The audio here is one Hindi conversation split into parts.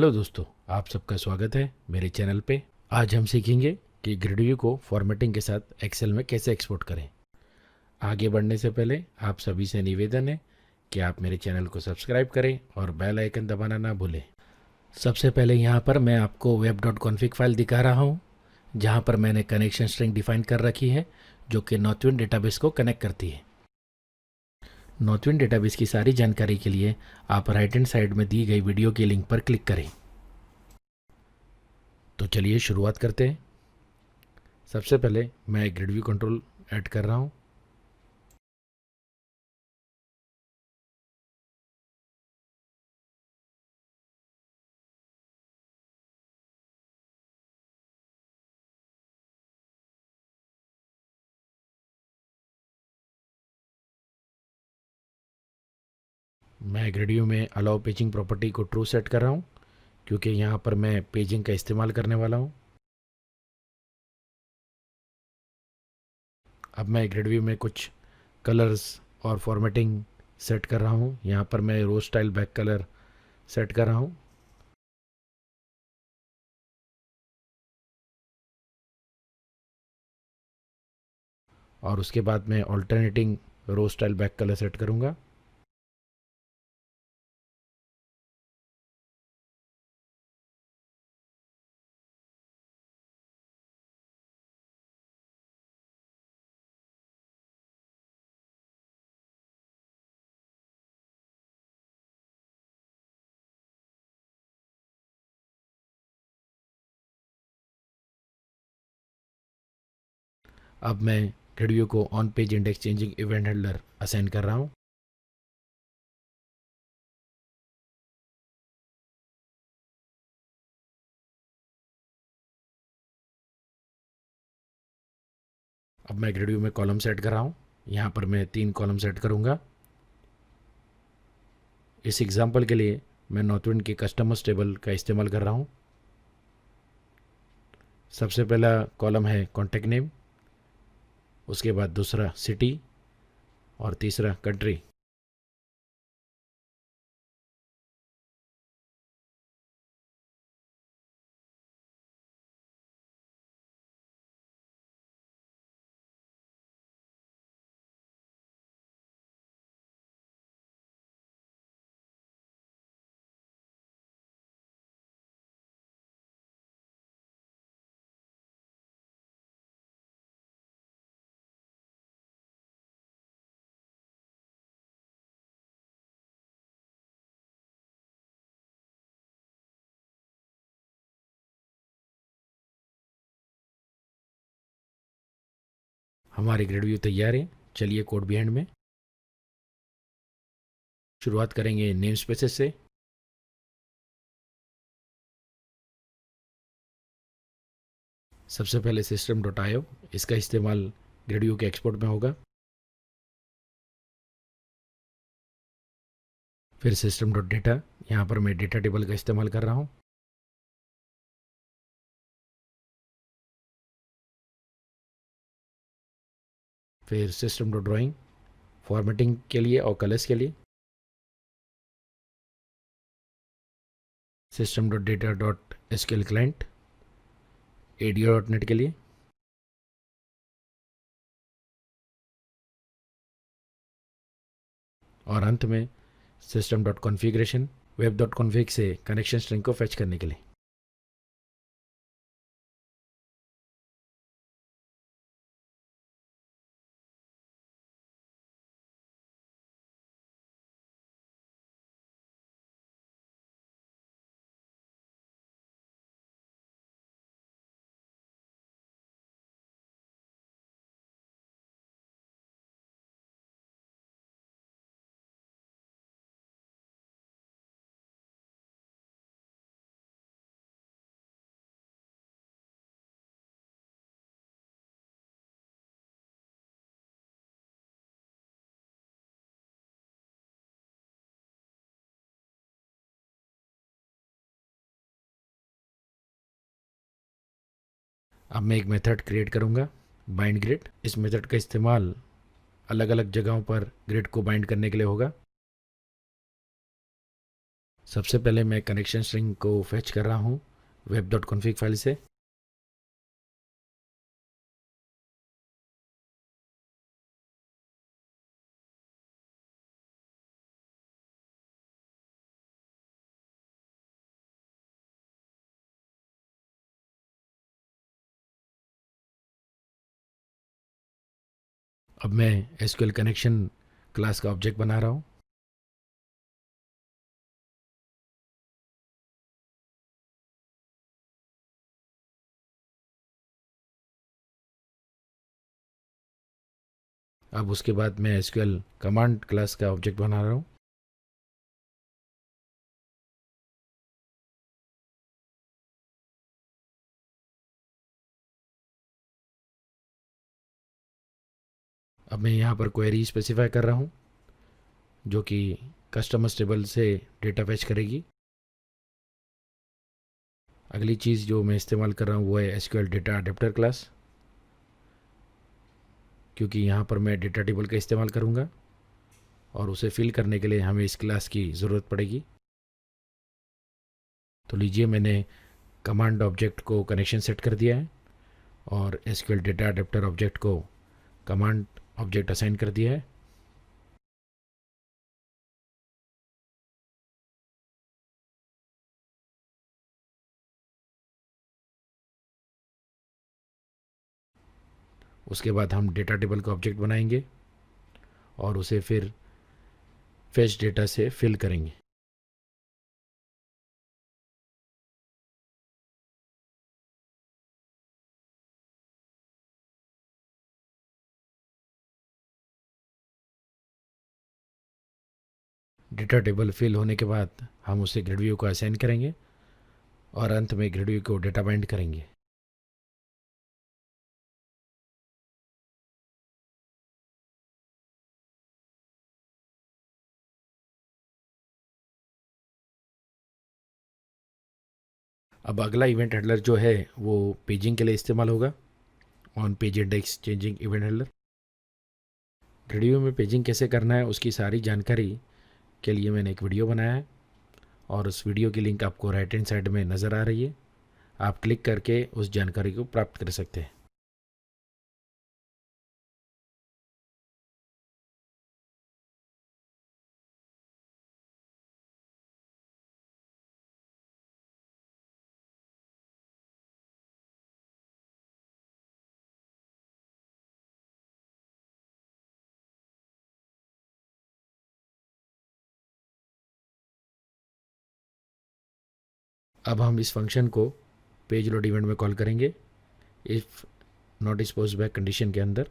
हेलो दोस्तों, आप सबका स्वागत है मेरे चैनल पे। आज हम सीखेंगे कि ग्रिड व्यू को फॉर्मेटिंग के साथ एक्सेल में कैसे एक्सपोर्ट करें। आगे बढ़ने से पहले आप सभी से निवेदन है कि आप मेरे चैनल को सब्सक्राइब करें और बेल आइकन दबाना ना भूलें। सबसे पहले यहाँ पर मैं आपको web.config फाइल दिखा रहा हूँ, जहाँ पर मैंने कनेक्शन स्ट्रिंग डिफाइन कर रखी है जो कि नॉर्थविंड डेटाबेस को कनेक्ट करती है। नॉर्थविंड डेटाबेस की सारी जानकारी के लिए आप राइट हैंड साइड में दी गई वीडियो की लिंक पर क्लिक करें। तो चलिए शुरुआत करते हैं। सबसे पहले मैं ग्रिड व्यू कंट्रोल ऐड कर रहा हूँ। मैं ग्रिड व्यू में अलाउ पेजिंग प्रॉपर्टी को ट्रू सेट कर रहा हूँ, क्योंकि यहाँ पर मैं पेजिंग का इस्तेमाल करने वाला हूँ। अब मैं ग्रिड व्यू में कुछ कलर्स और फॉर्मेटिंग सेट कर रहा हूँ। यहाँ पर मैं रो स्टाइल बैक कलर सेट कर रहा हूँ। और उसके बाद मैं ऑल्टरनेटिंग रो स्टाइल बैक कलर सेट करूँगा। अब मैं ग्रिड व्यू को on page index changing event handler assign कर रहा हूँ। अब मैं ग्रिड व्यू में कॉलम सेट कर रहा हूँ। यहाँ पर मैं 3 कॉलम सेट करूँगा। इस एग्जांपल के लिए मैं नॉर्थविंड के कस्टमर्स टेबल का इस्तेमाल कर रहा हूँ। सबसे पहला कॉलम है कॉन्टैक्ट नेम, उसके बाद दूसरा सिटी और तीसरा कंट्री। हमारे ग्रिड व्यू तैयार है। चलिए कोड बिहाइंड में शुरुआत करेंगे नेम स्पेसेस से। सबसे पहले system.io, इसका इस्तेमाल ग्रिड व्यू के एक्सपोर्ट में होगा। फिर system.data, यहाँ पर मैं डेटा टेबल का इस्तेमाल कर रहा हूँ। फिर system.drawing, फॉर्मेटिंग के लिए और कलर्स के लिए। system.data.sql क्लाइंट ADO.NET के लिए। और अंत में system.configuration, web.config से कनेक्शन स्ट्रिंग को फेच करने के लिए। अब मैं एक मेथड क्रिएट करूँगा, बाइंड ग्रिड। इस मेथड का इस्तेमाल अलग अलग जगहों पर ग्रिड को बाइंड करने के लिए होगा। सबसे पहले मैं कनेक्शन स्ट्रिंग को फेच कर रहा हूँ web.config फाइल से। अब मैं एसक्यूएल कनेक्शन क्लास का ऑब्जेक्ट बना रहा हूँ। अब उसके बाद मैं एसक्यूएल कमांड क्लास का ऑब्जेक्ट बना रहा हूँ। अब मैं यहाँ पर क्वेरी स्पेसिफाई कर रहा हूँ जो कि कस्टमर्स टेबल से डेटा फेच करेगी। अगली चीज़ जो मैं इस्तेमाल कर रहा हूँ वो है एसक्यूएल डेटा अडेप्टर क्लास, क्योंकि यहाँ पर मैं डेटा टेबल का इस्तेमाल करूँगा और उसे फिल करने के लिए हमें इस क्लास की ज़रूरत पड़ेगी। तो लीजिए, मैंने कमांड ऑब्जेक्ट को कनेक्शन सेट कर दिया है और एसक्यूएल डेटा अडेप्टर ऑब्जेक्ट को कमांड ऑब्जेक्ट असाइन कर दिया है। उसके बाद हम डेटा टेबल का ऑब्जेक्ट बनाएंगे और उसे फिर फेच डेटा से फिल करेंगे। डेटा टेबल फिल होने के बाद हम उसे ग्रिड व्यू को असाइन करेंगे और अंत में ग्रिड व्यू को डेटा बाइंड करेंगे। अब अगला इवेंट हैंडलर जो है वो पेजिंग के लिए इस्तेमाल होगा, on page index changing event handler. Video में पेजिंग कैसे करना है उसकी सारी जानकारी के लिए मैंने एक वीडियो बनाया है और उस वीडियो की लिंक आपको राइट हैंड साइड में नज़र आ रही है। आप क्लिक करके उस जानकारी को प्राप्त कर सकते हैं। अब हम इस फंक्शन को पेज लोड इवेंट में कॉल करेंगे if not suppose back condition के अंदर।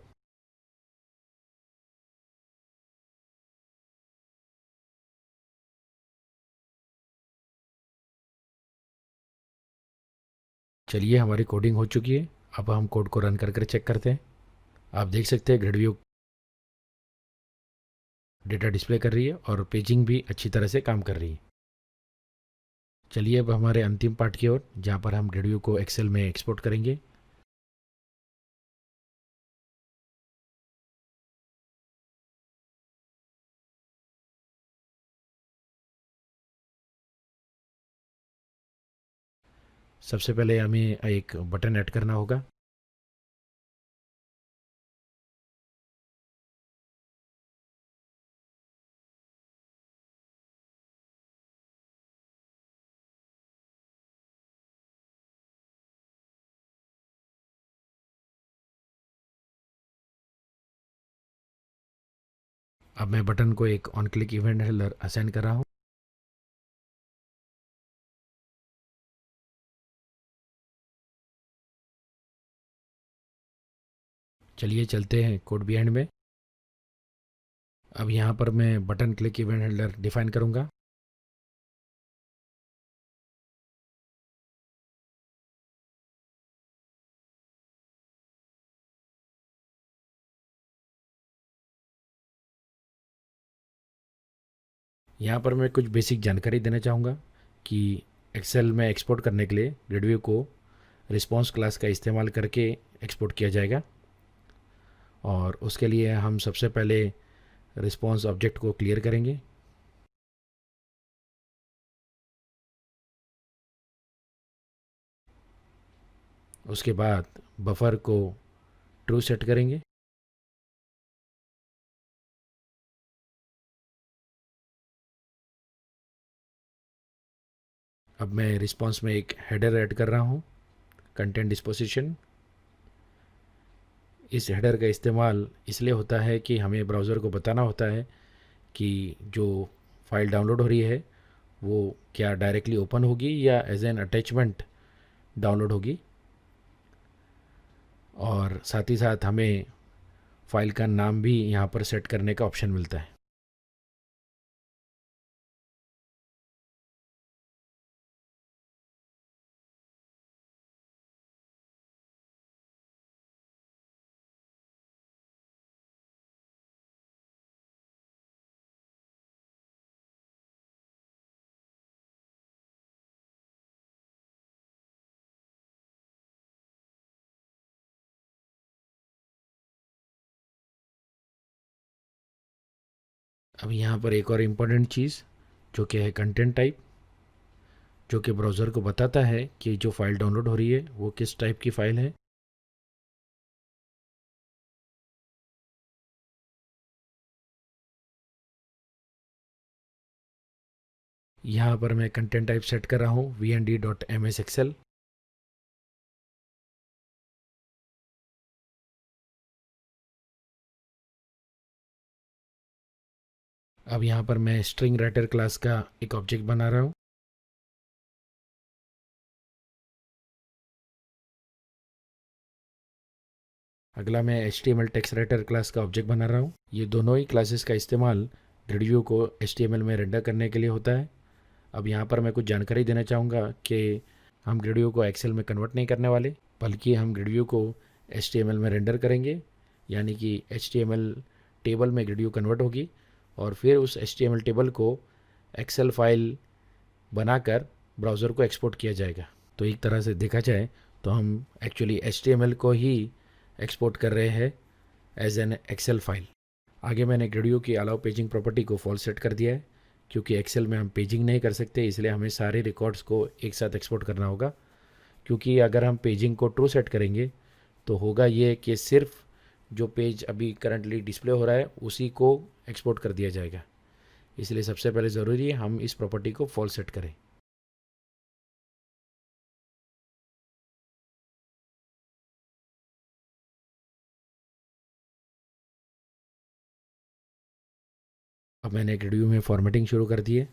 चलिए, हमारी कोडिंग हो चुकी है। अब हम कोड को रन कर चेक करते हैं। आप देख सकते हैं ग्रिड व्यू डेटा डिस्प्ले कर रही है और पेजिंग भी अच्छी तरह से काम कर रही है। चलिए अब हमारे अंतिम पार्ट की ओर, जहाँ पर हम ग्रिड व्यू को एक्सेल में एक्सपोर्ट करेंगे। सबसे पहले हमें एक बटन ऐड करना होगा। अब मैं बटन को एक on click event handler assign कर रहा हूँ। चलिए चलते हैं कोड बिहाइंड में। अब यहाँ पर मैं button click event handler define करूँगा। यहाँ पर मैं कुछ बेसिक जानकारी देना चाहूँगा कि एक्सेल में एक्सपोर्ट करने के लिए ग्रिड व्यू को रिस्पॉन्स क्लास का इस्तेमाल करके एक्सपोर्ट किया जाएगा और उसके लिए हम सबसे पहले रिस्पॉन्स ऑब्जेक्ट को क्लियर करेंगे। उसके बाद बफर को ट्रू सेट करेंगे। अब मैं रिस्पॉन्स में एक हेडर ऐड कर रहा हूँ, कंटेंट डिस्पोजिशन। इस हेडर का इस्तेमाल इसलिए होता है कि हमें ब्राउज़र को बताना होता है कि जो फाइल डाउनलोड हो रही है वो क्या डायरेक्टली ओपन होगी या एज एन अटैचमेंट डाउनलोड होगी, और साथ ही साथ हमें फ़ाइल का नाम भी यहाँ पर सेट करने का ऑप्शन मिलता है। अब यहाँ पर एक और इम्पॉर्टेंट चीज़ जो कि है कंटेंट टाइप, जो कि ब्राउज़र को बताता है कि जो फ़ाइल डाउनलोड हो रही है वो किस टाइप की फ़ाइल है। यहाँ पर मैं कंटेंट टाइप सेट कर रहा हूँ vnd.ms excel। अब यहाँ पर मैं स्ट्रिंग राइटर क्लास का एक ऑब्जेक्ट बना रहा हूँ। अगला मैं HTML टेक्स्ट राइटर क्लास का ऑब्जेक्ट बना रहा हूँ। ये दोनों ही क्लासेस का इस्तेमाल ग्रिड को HTML में रेंडर करने के लिए होता है। अब यहाँ पर मैं कुछ जानकारी देना चाहूँगा कि हम ग्रिड को एक्सेल में कन्वर्ट नहीं करने वाले, बल्कि हम ग्रिड को HTML में रेंडर करेंगे, यानी कि HTML टेबल में ग्रिड कन्वर्ट होगी और फिर उस HTML टेबल को एक्सेल फाइल बनाकर ब्राउज़र को एक्सपोर्ट किया जाएगा। तो एक तरह से देखा जाए तो हम एक्चुअली HTML को ही एक्सपोर्ट कर रहे हैं एज एन एक्सेल फाइल। आगे मैंने ग्रिड की अलाउ पेजिंग प्रॉपर्टी को फॉल्स सेट कर दिया है, क्योंकि एक्सेल में हम पेजिंग नहीं कर सकते, इसलिए हमें सारे रिकॉर्ड्स को एक साथ एक्सपोर्ट करना होगा। क्योंकि अगर हम पेजिंग को ट्रू सेट करेंगे तो होगा ये कि सिर्फ जो पेज अभी करंटली डिस्प्ले हो रहा है उसी को एक्सपोर्ट कर दिया जाएगा। इसलिए सबसे पहले ज़रूरी है हम इस प्रॉपर्टी को फॉल्स सेट करें। अब मैंने ग्रिड में फॉर्मेटिंग शुरू कर दी है।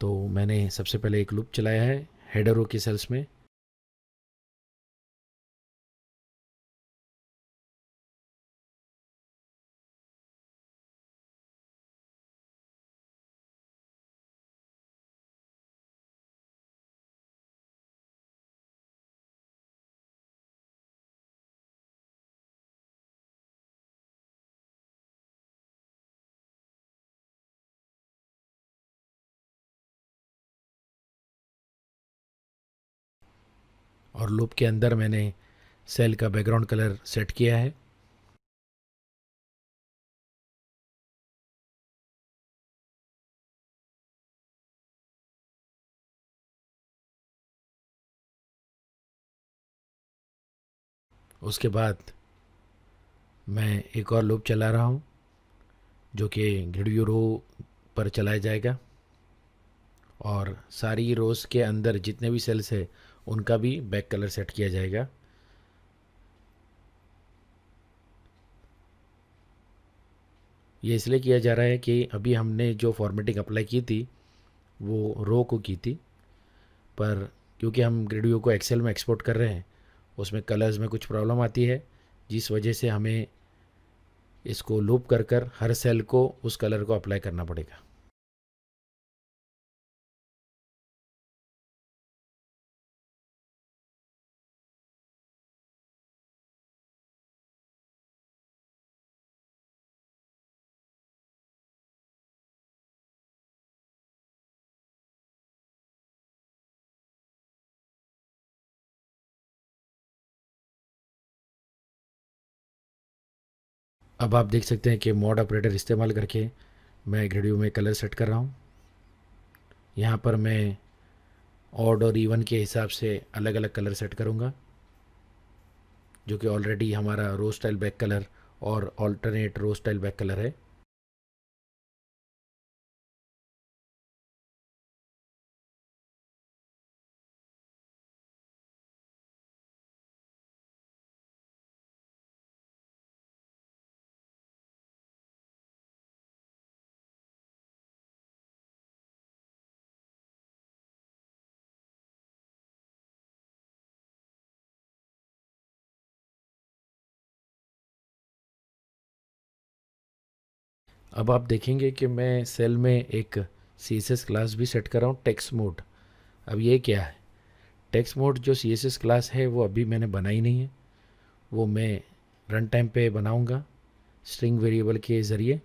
तो मैंने सबसे पहले एक लूप चलाया है हेडर रो की सेल्स में। और लूप के अंदर मैंने सेल का बैकग्राउंड कलर सेट किया है। उसके बाद मैं एक और लूप चला रहा हूँ जो कि ग्रिड रो पर चलाया जाएगा, और सारी रोज़ के अंदर जितने भी सेल्स है उनका भी बैक कलर सेट किया जाएगा। ये इसलिए किया जा रहा है कि अभी हमने जो फॉर्मेटिंग अप्लाई की थी वो रो को की थी, पर क्योंकि हम ग्रिड व्यू को एक्सेल में एक्सपोर्ट कर रहे हैं उसमें कलर्स में कुछ प्रॉब्लम आती है, जिस वजह से हमें इसको लूप कर कर हर सेल को उस कलर को अप्लाई करना पड़ेगा। अब आप देख सकते हैं कि मॉड ऑपरेटर इस्तेमाल करके मैं ग्रिड व्यू में कलर सेट कर रहा हूँ। यहाँ पर मैं ऑड और इवन के हिसाब से अलग अलग कलर सेट करूँगा, जो कि ऑलरेडी हमारा रो स्टाइल बैक कलर और ऑल्टरनेट रो स्टाइल बैक कलर है। अब आप देखेंगे कि मैं सेल में एक CSS क्लास भी सेट कर रहा हूँ, टेक्स्ट मोड। अब ये क्या है? टेक्स्ट मोड जो CSS क्लास है वो अभी मैंने बनाई नहीं है, वो मैं रन टाइम पे बनाऊंगा स्ट्रिंग वेरिएबल के ज़रिए।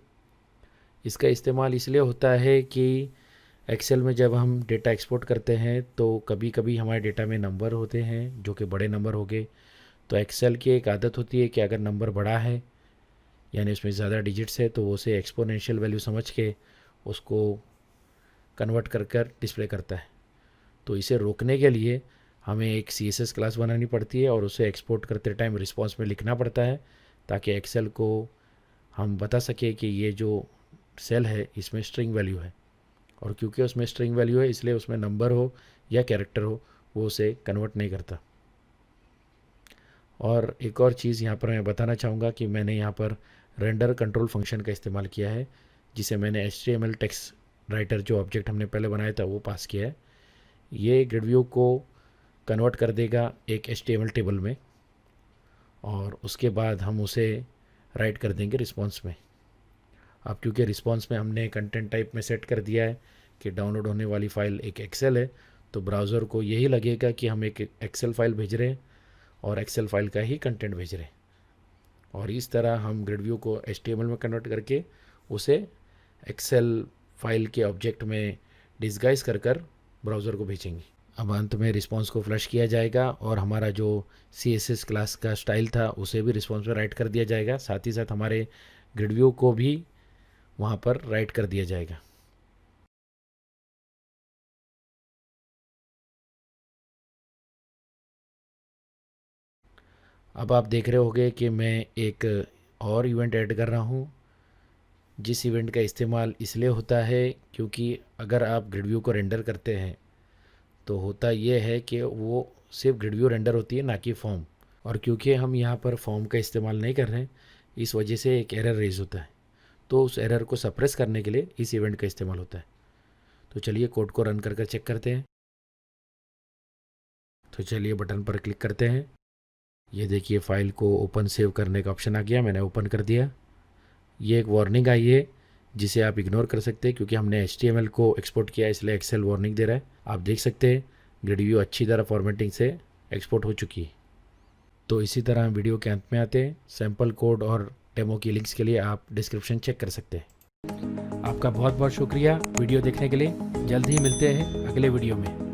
इसका इस्तेमाल इसलिए होता है कि एक्सेल में जब हम डेटा एक्सपोर्ट करते हैं तो कभी कभी हमारे डेटा में नंबर होते हैं जो कि बड़े नंबर हो गए, तो एक्सेल की एक आदत होती है कि अगर नंबर बड़ा है यानी उसमें ज़्यादा डिजिट्स है तो वो उसे एक्सपोनेंशियल वैल्यू समझ के उसको कन्वर्ट कर कर डिस्प्ले करता है। तो इसे रोकने के लिए हमें एक CSS क्लास बनानी पड़ती है और उसे एक्सपोर्ट करते टाइम रिस्पॉन्स में लिखना पड़ता है, ताकि एक्सेल को हम बता सके कि ये जो सेल है इसमें स्ट्रिंग वैल्यू है, और क्योंकि उसमें स्ट्रिंग वैल्यू है इसलिए उसमें नंबर हो या कैरेक्टर हो वो उसे कन्वर्ट नहीं करता। और एक और चीज़ यहाँ पर मैं बताना चाहूँगा कि मैंने यहाँ पर रेंडर कंट्रोल फंक्शन का इस्तेमाल किया है, जिसे मैंने HTML टेक्स्ट राइटर जो ऑब्जेक्ट हमने पहले बनाया था वो पास किया है। ये ग्रिड व्यू को कन्वर्ट कर देगा एक HTML टेबल में, और उसके बाद हम उसे राइट कर देंगे रिस्पॉन्स में। अब क्योंकि रिस्पॉन्स में हमने कंटेंट टाइप में सेट कर दिया है कि डाउनलोड होने वाली फ़ाइल एक एक्सेल है, तो ब्राउज़र को यही लगेगा कि हम एक एक्सेल फाइल भेज रहे हैं और एक्सेल फाइल का ही कंटेंट भेज रहे हैं। और इस तरह हम ग्रिड व्यू को HTML में कन्वर्ट करके उसे एक्सेल फाइल के ऑब्जेक्ट में डिस्गाइज कर कर ब्राउज़र को भेजेंगे। अब अंत में रिस्पॉन्स को फ्लश किया जाएगा और हमारा जो CSS क्लास का स्टाइल था उसे भी रिस्पॉन्स में राइट कर दिया जाएगा, साथ ही साथ हमारे ग्रिड व्यू को भी वहाँ पर राइट कर दिया जाएगा। अब आप देख रहे होंगे कि मैं एक और इवेंट ऐड कर रहा हूँ, जिस इवेंट का इस्तेमाल इसलिए होता है क्योंकि अगर आप ग्रिड व्यू को रेंडर करते हैं तो होता ये है कि वो सिर्फ ग्रिड व्यू रेंडर होती है, ना कि फॉर्म। और क्योंकि हम यहाँ पर फॉर्म का इस्तेमाल नहीं कर रहे हैं इस वजह से एक एरर रेज होता है, तो उस एरर को सप्रेस करने के लिए इस इवेंट का इस्तेमाल होता है। तो चलिए कोड को रन कर चेक करते हैं। तो चलिए बटन पर क्लिक करते हैं। ये देखिए फाइल को ओपन सेव करने का ऑप्शन आ गया, मैंने ओपन कर दिया। ये एक वार्निंग आई है जिसे आप इग्नोर कर सकते हैं क्योंकि हमने HTML को एक्सपोर्ट किया इसलिए एक्सेल वार्निंग दे रहा है। आप देख सकते हैं ग्रिड व्यू अच्छी तरह फॉर्मेटिंग से एक्सपोर्ट हो चुकी है। तो इसी तरह हम वीडियो के अंत में आते हैं। सैम्पल कोड और डेमो की लिंक्स के लिए आप डिस्क्रिप्शन चेक कर सकते हैं। आपका बहुत बहुत शुक्रिया वीडियो देखने के लिए। जल्द ही मिलते हैं अगले वीडियो में।